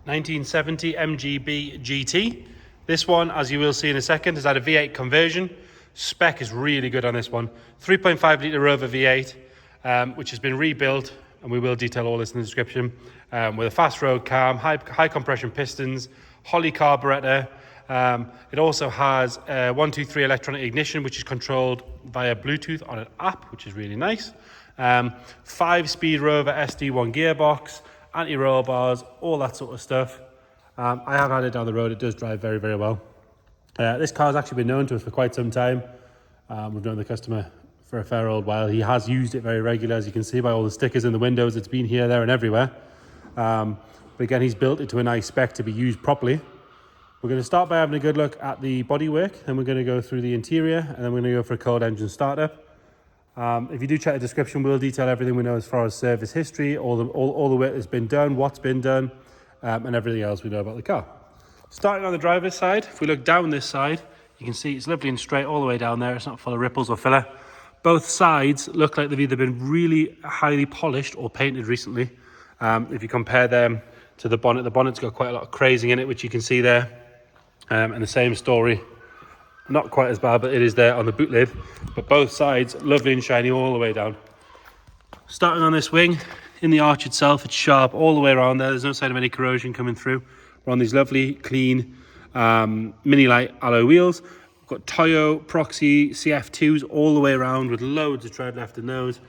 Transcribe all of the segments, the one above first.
1970 MG GT. This one, as you will see in a second, has had a V8 conversion. Spec is really good on this one. 3.5 litre Rover V8, which has been rebuilt, and we will detail all this in the description, with a fast road cam, high compression pistons, Holley carburetor. It also has a 123 electronic ignition, which is controlled via Bluetooth on an app, which is really nice. 5-speed Rover SD1 gearbox, anti-roll bars, all that sort of stuff. I have had it down the road. It does drive very, very well. This car has actually been known to us for quite some time. We've known the customer for a fair old while. He has used it very regularly, as you can see by all the stickers in the windows. It's been here, there and everywhere. But again, he's built it to a nice spec to be used properly. We're going to start by having a good look at the bodywork, then we're going to go through the interior, and then we're going to go for a cold engine startup. If you do check the description, we'll detail everything we know as far as service history, all the work that's been done, what's been done, and everything else we know about the car. Starting on the driver's side, if we look down this side, you can see it's lovely and straight all the way down there. It's not full of ripples or filler. Both sides look like they've either been really highly polished or painted recently. If you compare them to the bonnet's got quite a lot of crazing in it, which you can see there. And the same story, not quite as bad, but it is there on the boot lid. But both sides, lovely and shiny all the way down. Starting on this wing, in the arch itself, it's sharp all the way around there. There's no sign of any corrosion coming through. We're on these lovely, clean, mini light alloy wheels. We've got Toyo Proxy CF2s all the way around with loads of tread left in those.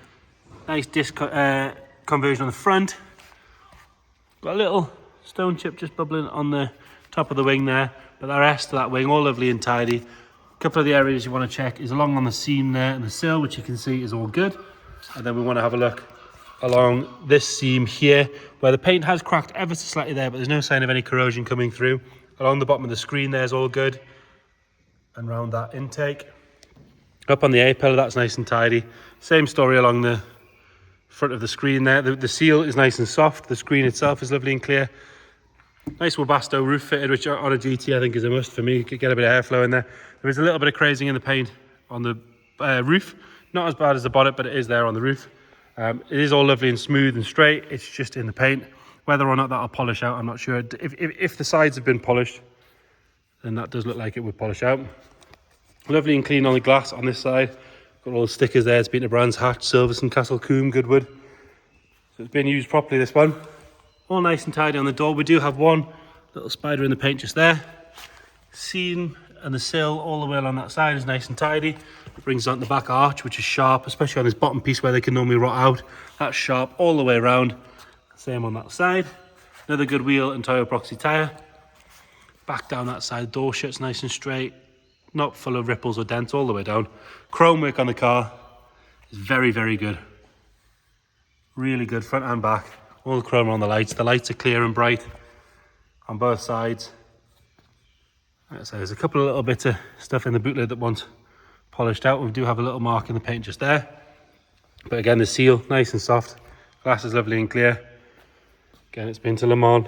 Nice disc conversion on the front. Got a little stone chip just bubbling on the top of the wing there. But the rest of that wing, all lovely and tidy. A couple of the areas you want to check is along on the seam there and the sill, which you can see is all good. And then we want to have a look along this seam here, where the paint has cracked ever so slightly there, but there's no sign of any corrosion coming through. Along the bottom of the screen there is all good. And round that intake. Up on the A-pillar, that's nice and tidy. Same story along the front of the screen there. The seal is nice and soft. The screen itself is lovely and clear. Nice Webasto roof fitted, which on a GT I think is a must for me. You could get a bit of airflow in there. There is a little bit of crazing in the paint on the roof. Not as bad as the bonnet, but it is there on the roof. It is all lovely and smooth and straight. It's just in the paint. Whether or not that'll polish out, I'm not sure. If the sides have been polished, then that does look like it would polish out. Lovely and clean on the glass on this side. Got all the stickers there. It's been to Brands Hatch, Silverstone, Castle Combe, Goodwood. So it's been used properly, this one. All nice and tidy on the door. We do have one little spider in the paint just there. Seam and the sill all the way along that side is nice and tidy. It brings out the back arch, which is sharp, especially on this bottom piece where they can normally rot out. That's sharp all the way around. Same on that side. Another good wheel and Toyo Proxy tyre. Back down that side, door shuts nice and straight. Not full of ripples or dents all the way down. Chrome work on the car is very, very good. Really good front and back. All the chrome on the lights. The lights are clear and bright on both sides. Like I say, there's a couple of little bits of stuff in the boot lid that wants polished out. We do have a little mark in the paint just there. But again, the seal, nice and soft. Glass is lovely and clear. Again, it's been to Le Mans.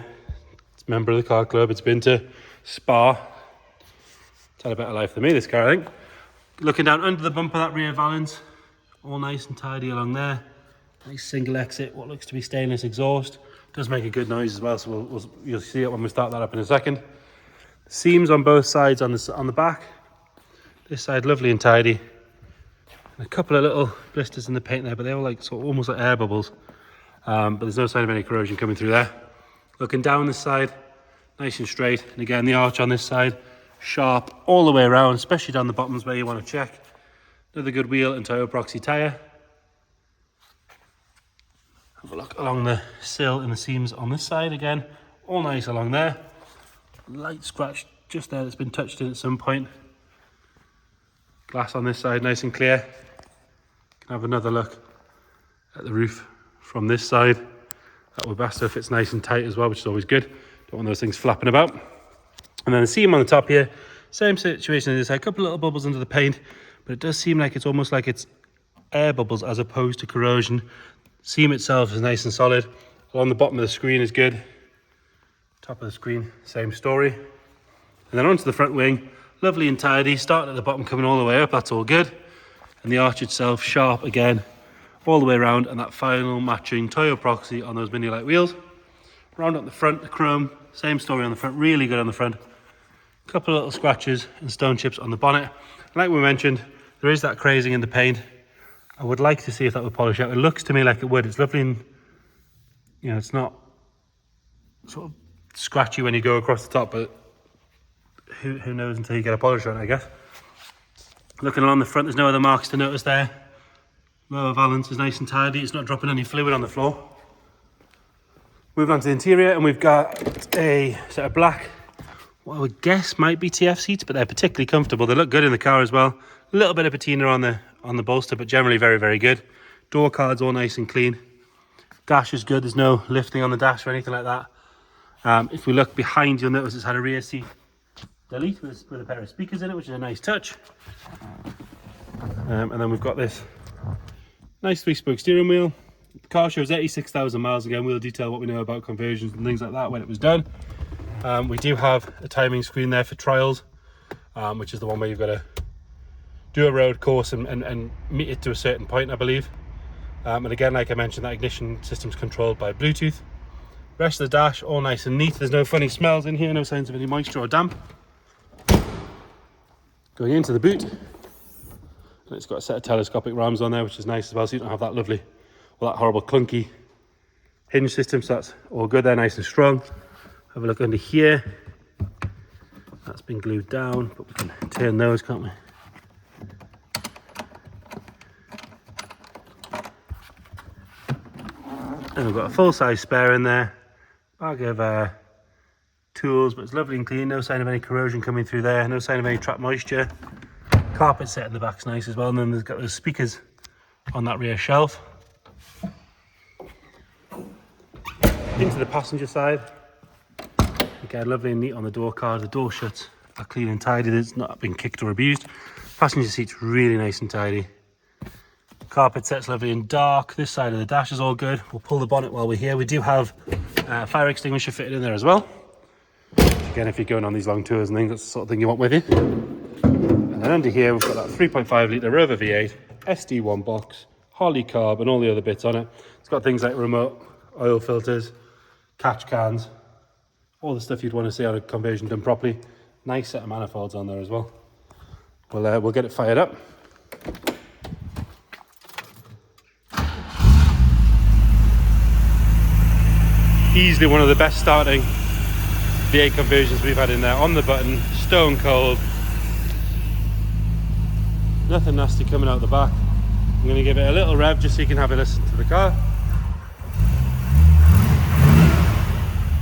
It's a member of the car club. It's been to Spa. It's had a better life than me, this car, I think. Looking down under the bumper, that rear valance, all nice and tidy along there. Nice single exit, what looks to be stainless exhaust. Does make a good noise as well, so you'll see it when we start that up in a second. Seams on both sides on the back. This side lovely and tidy. And a couple of little blisters in the paint there, but they're all like almost like air bubbles. But there's no sign of any corrosion coming through there. Looking down this side, nice and straight. And again, the arch on this side, sharp all the way around, especially down the bottoms where you want to check. Another good wheel and Toyo Proxy tyre. Have a look along the sill and the seams on this side again. All nice along there. Light scratch just there that's been touched in at some point. Glass on this side nice and clear. Can have another look at the roof from this side. That Webasto fits nice and tight as well, which is always good. Don't want those things flapping about. And then the seam on the top here, same situation as this. A couple of little bubbles under the paint, but it does seem like it's almost like it's air bubbles as opposed to corrosion. Seam itself is nice and solid. Along the bottom of the screen is good. Top of the screen, same story. And then onto the front wing, lovely and tidy. Starting at the bottom, coming all the way up, that's all good. And the arch itself, sharp again, all the way around. And that final matching Toyo Proxy on those mini light wheels. Round up the front, the chrome, same story on the front, really good on the front. A couple of little scratches and stone chips on the bonnet. Like we mentioned, there is that crazing in the paint. I would like to see if that would polish out. It looks to me like it would. It's lovely and, you know, it's not sort of scratchy when you go across the top, but who knows until you get a polish on it, I guess. Looking along the front, there's no other marks to notice there. Lower valance is nice and tidy. It's not dropping any fluid on the floor. Moving on to the interior, and we've got a set of black, what I would guess might be TF seats, but they're particularly comfortable. They look good in the car as well. A little bit of patina on the bolster, but generally very, very good. Door cards all nice and clean. Dash is good. There's no lifting on the dash or anything like that. If we look behind, you'll notice it's had a rear seat delete with a pair of speakers in it, which is a nice touch. And then we've got this nice 3-spoke steering wheel. The car shows 86,000 miles. Again, we'll detail what we know about conversions and things like that when it was done. We do have a timing screen there for trials, which is the one where you've got to do a road course and meet it to a certain point, I believe. And again, like I mentioned, that ignition system's controlled by Bluetooth. Rest of the dash, all nice and neat. There's no funny smells in here, no signs of any moisture or damp. Going into the boot, and it's got a set of telescopic rams on there, which is nice as well, so you don't have that lovely, well, that horrible clunky hinge system. So that's all good there, nice and strong. Have a look under here. That's been glued down, but we can turn those, can't we? And we've got a full-size spare in there. Bag of tools, but it's lovely and clean. No sign of any corrosion coming through there. No sign of any trapped moisture. Carpet set in the back's nice as well. And then there's got those speakers on that rear shelf. Into the passenger side. Again, lovely and neat on the door card. The door shuts are clean and tidy. It's not been kicked or abused. Passenger seat's really nice and tidy. Carpet set's lovely and dark. This side of the dash is all good. We'll pull the bonnet while we're here. We do have a fire extinguisher fitted in there as well. Again, if you're going on these long tours and things, that's the sort of thing you want with you. And then under here, we've got that 3.5 litre Rover V8, SD1 box, Holly carb, and all the other bits on it. It's got things like remote oil filters, catch cans, all the stuff you'd want to see on a conversion done properly. Nice set of manifolds on there as well. We'll get it fired up. Easily one of the best starting V8 conversions we've had in there. On the button, stone cold. Nothing nasty coming out the back. I'm going to give it a little rev just so you can have a listen to the car.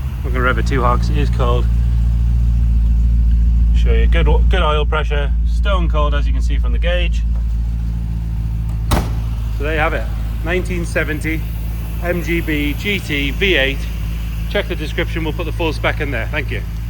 I'm not going to rev it too hard because it is cold. Show you good oil pressure, stone cold as you can see from the gauge. So there you have it, 1970 MGB GT V8. Check the description, we'll put the full spec in there. Thank you.